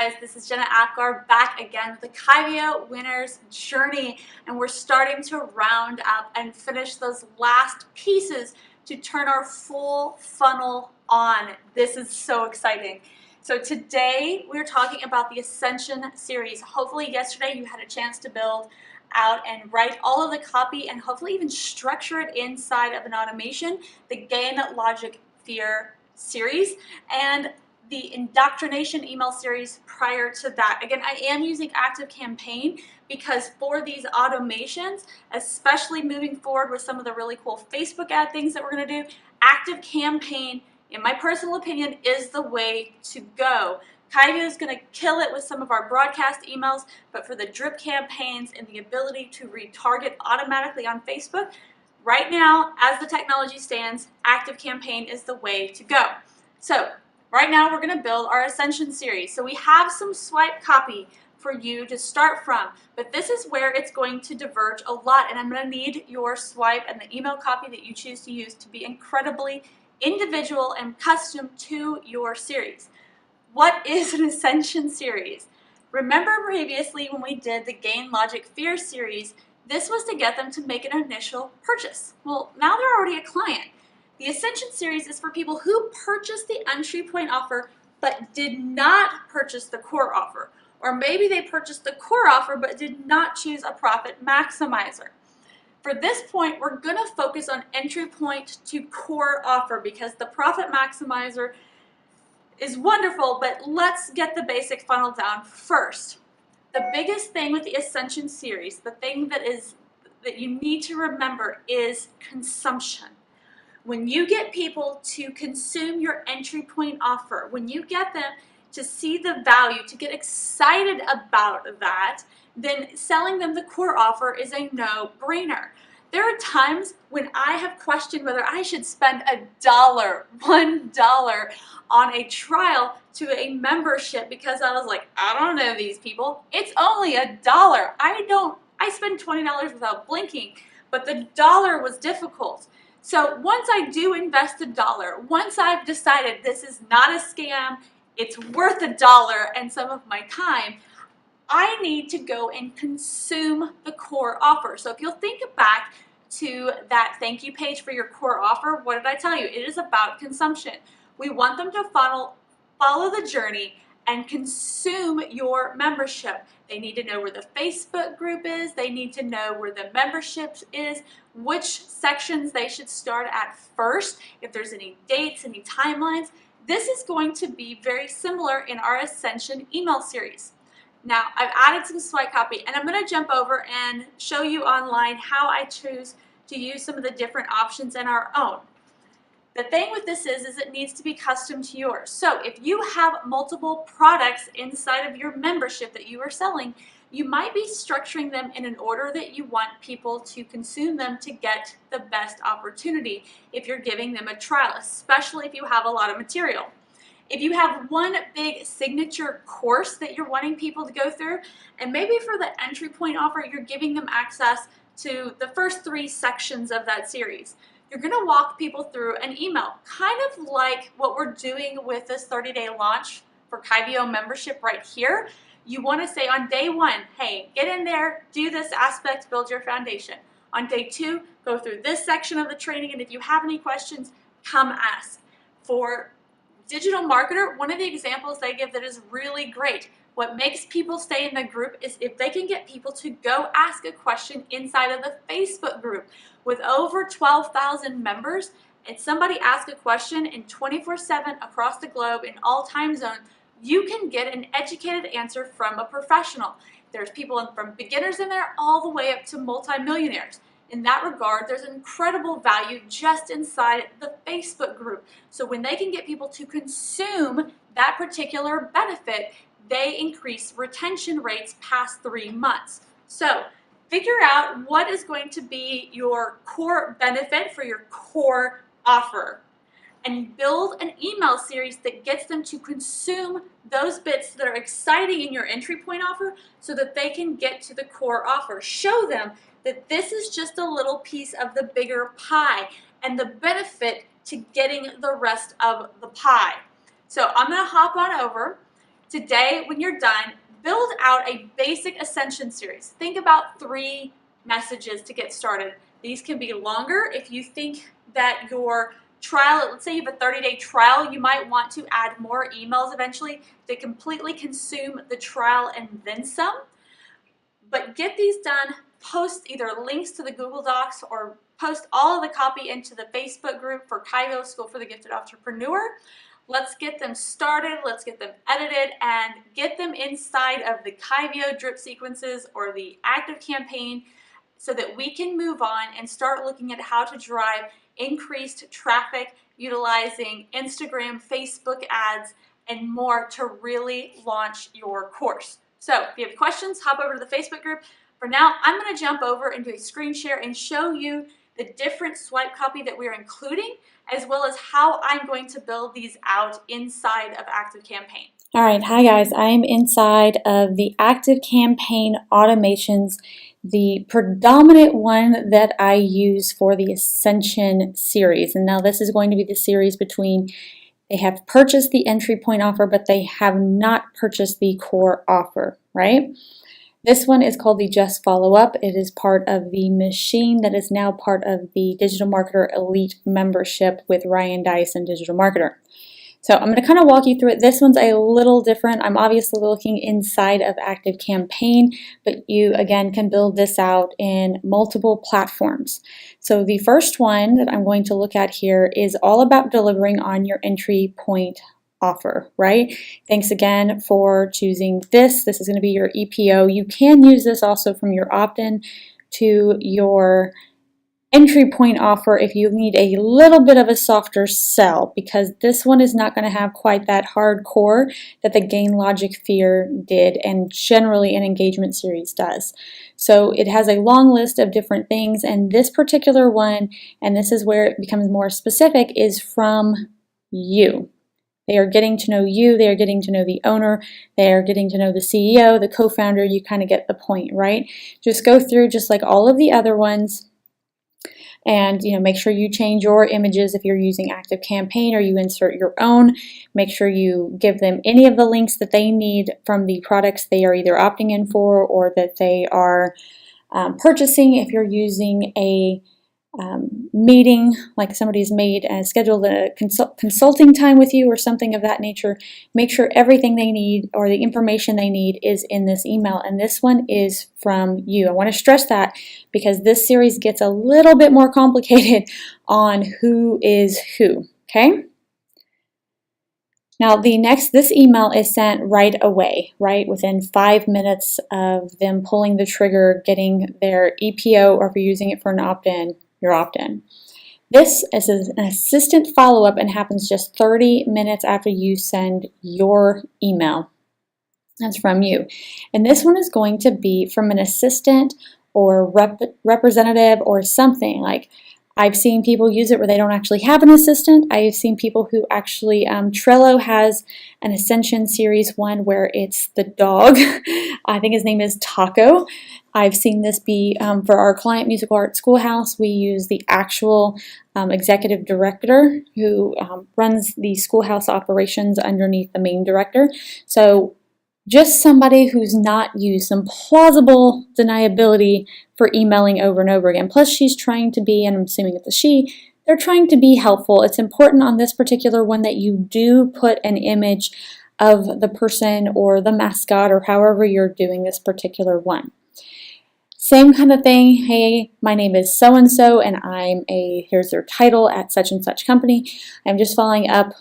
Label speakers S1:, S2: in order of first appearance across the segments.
S1: guys, this is Jenna Apgar back again with the Kyvio Winner's Journey, and we're starting to round up and finish those last pieces to turn our full funnel on. This is so exciting. So today we're talking about the Ascension series. Hopefully yesterday you had a chance to build out and write all of the copy and hopefully even structure it inside of an automation, the Gain Logic Fear series, and the indoctrination email series prior to that. Again, I am using ActiveCampaign because for these automations, especially moving forward with some of the really cool Facebook ad things that we're going to do, ActiveCampaign, in my personal opinion, is the way to go. Kyvio is going to kill it with some of our broadcast emails, but for the drip campaigns and the ability to retarget automatically on Facebook, right now, as the technology stands, ActiveCampaign is the way to go. So right now we're going to build our Ascension series. So we have some swipe copy for you to start from, but this is where it's going to diverge a lot, and I'm going to need your swipe and the email copy that you choose to use to be incredibly individual and custom to your series. What is an Ascension series? Remember previously when we did the Gain Logic Fear series, this was to get them to make an initial purchase. Well, now they're already a client. The Ascension series is for people who purchased the entry point offer but did not purchase the core offer. Or maybe they purchased the core offer but did not choose a profit maximizer. For this point, we're going to focus on entry point to core offer because the profit maximizer is wonderful, but let's get the basic funnel down first. The biggest thing with the Ascension series, the thing that you need to remember is consumption. When you get people to consume your entry point offer, when you get them to see the value, to get excited about that, then selling them the core offer is a no-brainer. There are times when I have questioned whether I should spend $1 on a trial to a membership because I was like, I don't know these people. It's only $1. I spend $20 without blinking, but the dollar was difficult. So once I do invest $1, once I've decided this is not a scam, it's worth $1 and some of my time, I need to go and consume the core offer. So if you'll think back to that thank you page for your core offer, what did I tell you? It is about consumption. We want them to follow the journey and consume your membership. They need to know where the Facebook group is. They need to know where the membership is, which sections they should start at first, if there's any dates, any timelines. This is going to be very similar in our Ascension email series. Now, I've added some swipe copy, and I'm going to jump over and show you online how I choose to use some of the different options in our own. The thing with this is it needs to be custom to yours. So if you have multiple products inside of your membership that you are selling, you might be structuring them in an order that you want people to consume them to get the best opportunity if you're giving them a trial, especially if you have a lot of material. If you have one big signature course that you're wanting people to go through, and maybe for the entry point offer, you're giving them access to the first 3 sections of that series. You're going to walk people through an email, kind of like what we're doing with this 30-day launch for Kyvio membership right here. You want to say on day 1, hey, get in there, do this aspect, build your foundation. On day 2, go through this section of the training, and if you have any questions, come ask. For digital marketer, one of the examples they give that is really great, what makes people stay in the group is if they can get people to go ask a question inside of the Facebook group. With over 12,000 members, and somebody asks a question in 24/7 across the globe in all time zones, you can get an educated answer from a professional. There's people from beginners in there all the way up to multimillionaires. In that regard, there's incredible value just inside the Facebook group. So when they can get people to consume that particular benefit, they increase retention rates past 3 months. So figure out what is going to be your core benefit for your core offer and build an email series that gets them to consume those bits that are exciting in your entry point offer so that they can get to the core offer. Show them that this is just a little piece of the bigger pie and the benefit to getting the rest of the pie. So I'm going to hop on over Today, when you're done, build out a basic Ascension series. Think about 3 messages to get started. These can be longer if you think that your trial, let's say you have a 30-day trial, you might want to add more emails eventually to completely consume the trial and then some. But get these done, post either links to the Google Docs or post all of the copy into the Facebook group for Kyvo School for the Gifted Entrepreneur. Let's get them started, let's get them edited, and get them inside of the Kyvo drip sequences or the active campaign so that we can move on and start looking at how to drive increased traffic utilizing Instagram, Facebook ads, and more to really launch your course. So if you have questions, hop over to the Facebook group. For now, I'm going to jump over and do a screen share and show you the different swipe copy that we're including, as well as how I'm going to build these out inside of Active Campaign.
S2: All right, hi guys, I'm inside of the Active Campaign automations, the predominant one that I use for the Ascension series. And now this is going to be the series between they have purchased the entry point offer, but they have not purchased the core offer, right? This one is called the Just Follow Up. It is part of the machine that is now part of the Digital Marketer Elite membership with Ryan Dice and Digital Marketer. So I'm going to kind of walk you through it. This one's a little different. I'm obviously looking inside of Active Campaign, but you, again, can build this out in multiple platforms. So the first one that I'm going to look at here is all about delivering on your entry point offer, right? Thanks again for choosing this. This is going to be your EPO. You can use this also from your opt-in to your entry point offer if you need a little bit of a softer sell, because this one is not going to have quite that hardcore that the Gain Logic Fear did and generally an engagement series does. So it has a long list of different things, and this particular one, and this is where it becomes more specific, is from you. They are getting to know you, they are getting to know the owner, they are getting to know the CEO, the co-founder. You kind of get the point, right? Just go through just like all of the other ones. And make sure you change your images if you're using Active Campaign, or you insert your own. Make sure you give them any of the links that they need from the products they are either opting in for or that they are purchasing. If you're using a meeting, like somebody's scheduled a consulting time with you or something of that nature, make sure everything they need or the information they need is in this email. And this one is from you. I want to stress that because this series gets a little bit more complicated on who is who, okay? Now this email is sent right away, right? Within 5 minutes of them pulling the trigger, getting their EPO, or if you're using it for an opt-in, your opt-in. This is an assistant follow-up and happens just 30 minutes after you send your email. That's from you. And this one is going to be from an assistant or representative or something. Like, I've seen people use it where they don't actually have an assistant. I've seen people who actually, Trello has an Ascension series one where it's the dog. I think his name is Taco. I've seen this be, for our client Musical Arts Schoolhouse, we use the actual executive director who runs the schoolhouse operations underneath the main director. So just somebody who's not used some plausible deniability for emailing over and over again. Plus she's trying to be, and I'm assuming it's a she, they're trying to be helpful. It's important on this particular one that you do put an image of the person or the mascot or however you're doing this particular one. Same kind of thing. Hey, my name is so-and-so and here's their title at such and such company. I'm just following up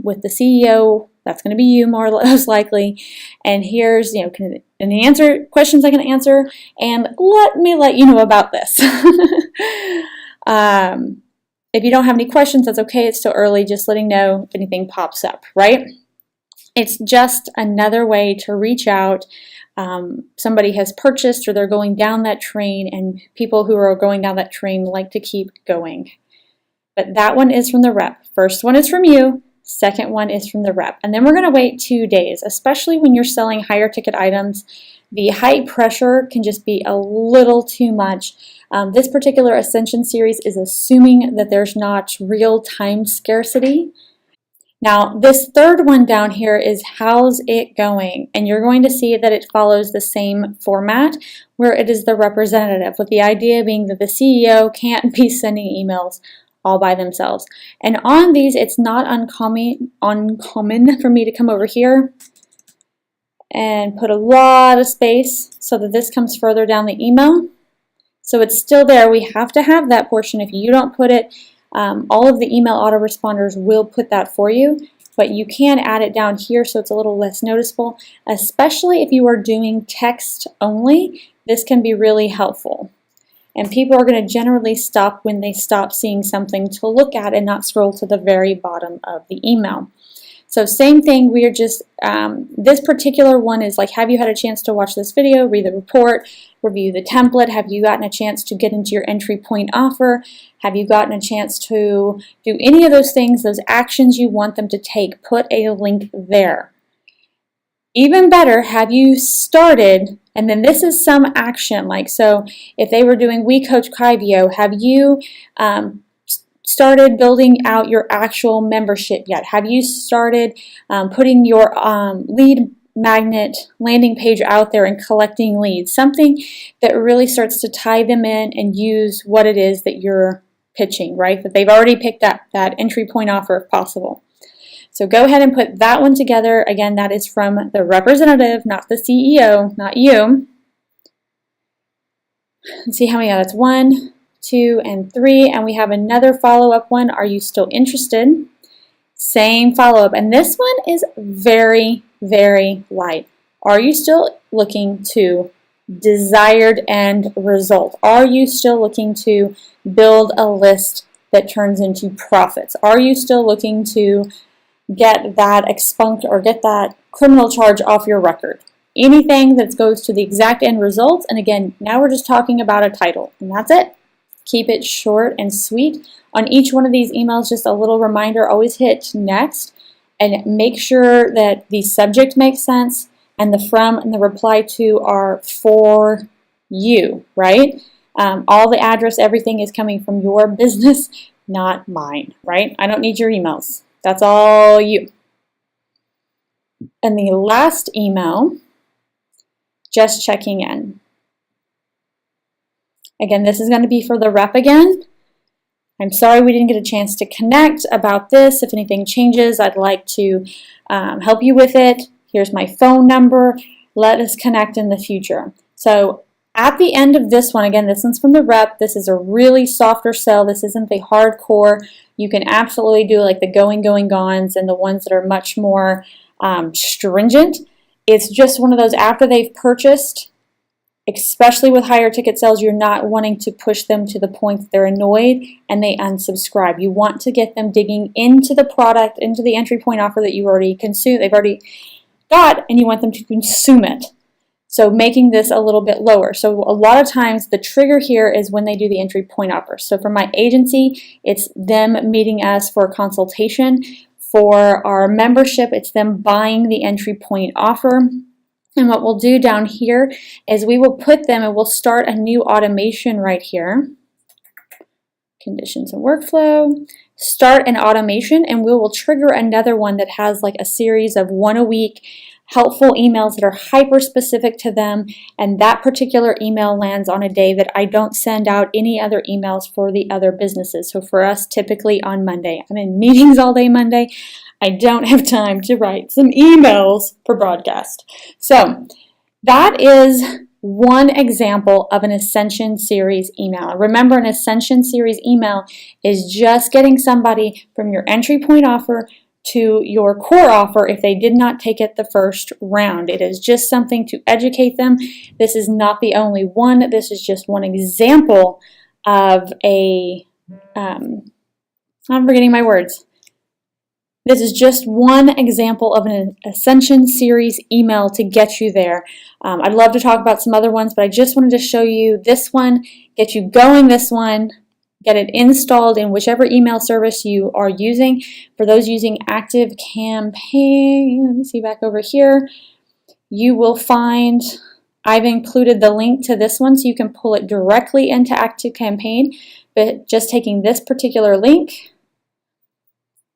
S2: with the CEO. That's going to be you most likely. And here's, any answer questions I can answer. And let me let you know about this. If you don't have any questions, that's okay. It's still early. Just letting know if anything pops up, right? It's just another way to reach out. Somebody has purchased or they're going down that train, and people who are going down that train like to keep going. But that one is from the rep. First one is from you. Second one is from the rep. And then we're going to wait 2 days, especially when you're selling higher ticket items. The high pressure can just be a little too much. This particular Ascension series is assuming that there's not real time scarcity. Now, this third one down here is how's it going? And you're going to see that it follows the same format where it is the representative, with the idea being that the CEO can't be sending emails all by themselves. And on these, it's not uncommon for me to come over here and put a lot of space so that this comes further down the email. So it's still there. We have to have that portion. If you don't put it, all of the email autoresponders will put that for you, but you can add it down here so it's a little less noticeable, especially if you are doing text only. This can be really helpful. And people are going to generally stop when they stop seeing something to look at and not scroll to the very bottom of the email. So same thing, we are just, this particular one is like, have you had a chance to watch this video, read the report, review the template? Have you gotten a chance to get into your entry point offer? Have you gotten a chance to do any of those things, those actions you want them to take? Put a link there. Even better, have you started, and then this is some action, like, so if they were doing We Coach Kyvio, have you started building out your actual membership yet? Have you started putting your lead magnet landing page out there and collecting leads? Something that really starts to tie them in and use what it is that you're pitching, right? That they've already picked up that entry point offer if possible. So go ahead and put that one together. Again, that is from the representative, not the CEO, not you. Let's see how many, that's 1, 2, and 3, and we have another follow-up one. Are you still interested? Same follow-up, and this one is very, very light. Are you still looking to desired end result? Are you still looking to build a list that turns into profits? Are you still looking to get that expunged or get that criminal charge off your record? Anything that goes to the exact end results, and again, now we're just talking about a title, and that's it. Keep it short and sweet. On each one of these emails, just a little reminder, always hit next and make sure that the subject makes sense and the from and the reply to are for you, right? All the address, everything is coming from your business, not mine, right? I don't need your emails. That's all you. And the last email, just checking in. Again, this is going to be for the rep again. I'm sorry we didn't get a chance to connect about this. If anything changes, I'd like to help you with it. Here's my phone number. Let us connect in the future. So at the end of this one, again, this one's from the rep. This is a really softer sell. This isn't the hardcore. You can absolutely do like the going, gones and the ones that are much more stringent. It's just one of those after they've purchased, especially with higher ticket sales, you're not wanting to push them to the point that they're annoyed and they unsubscribe. You want to get them digging into the product, into the entry point offer that you already consume, they've already got, and you want them to consume it. So making this a little bit lower. So a lot of times the trigger here is when they do the entry point offer. So for my agency, it's them meeting us for a consultation. For our membership, it's them buying the entry point offer. And what we'll do down here is we will put them and we'll start a new automation right here. Conditions and workflow. Start an automation and we will trigger another one that has like a series of 1 a week helpful emails that are hyper specific to them, and that particular email lands on a day that I don't send out any other emails for the other businesses. So for us, typically on Monday. I'm in meetings all day Monday. I don't have time to write some emails for broadcast. So that is one example of an Ascension series email. Remember, an Ascension series email is just getting somebody from your entry point offer to your core offer if they did not take it the first round. It is just something to educate them. This is not the only one. This is just one example of a, I'm forgetting my words. This is just one example of an Ascension series email to get you there. I'd love to talk about some other ones, but I just wanted to show you this one, get you going this one, get it installed in whichever email service you are using. For those using Active Campaign, let me see back over here, you will find I've included the link to this one so you can pull it directly into Active Campaign, but just taking this particular link,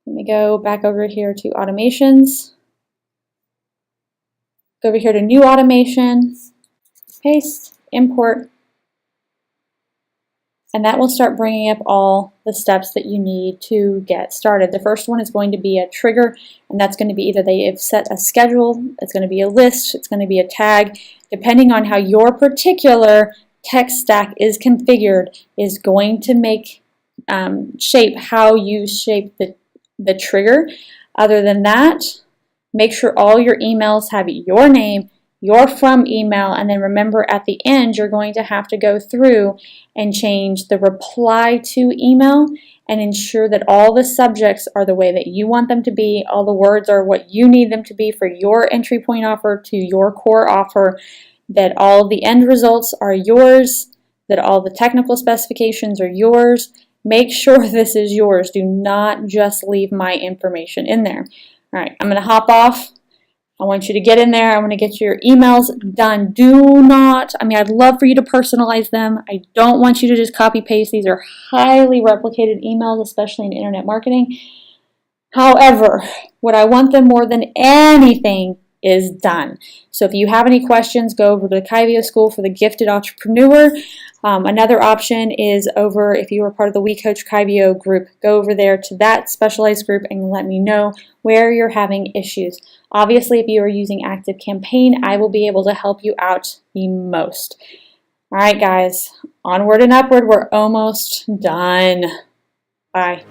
S2: Let me go back over here to automations. Go over here to new automation, paste, import, and that will start bringing up all the steps that you need to get started. The first one is going to be a trigger, and that's going to be either they have set a schedule, it's going to be a list, it's going to be a tag, depending on how your particular tech stack is configured is going to make shape how you shape the trigger. Other than that, make sure all your emails have your name, your from email, and then remember at the end you're going to have to go through and change the reply to email and ensure that all the subjects are the way that you want them to be, all the words are what you need them to be for your entry point offer to your core offer, that all the end results are yours, that all the technical specifications are yours. Make sure this is yours. Do not just leave my information in there. All right, I'm going to hop off. I want you to get in there. I want to get your emails done. Do not, I'd love for you to personalize them. I don't want you to just copy paste. These are highly replicated emails, especially in internet marketing. However, what I want them more than anything is done. So if you have any questions, go over to the Kyvio School for the Gifted Entrepreneur. Another option is over, if you are part of the We Coach Kyvio group, go over there to that specialized group and let me know where you're having issues. Obviously, if you are using ActiveCampaign, I will be able to help you out the most. All right, guys, onward and upward. We're almost done. Bye.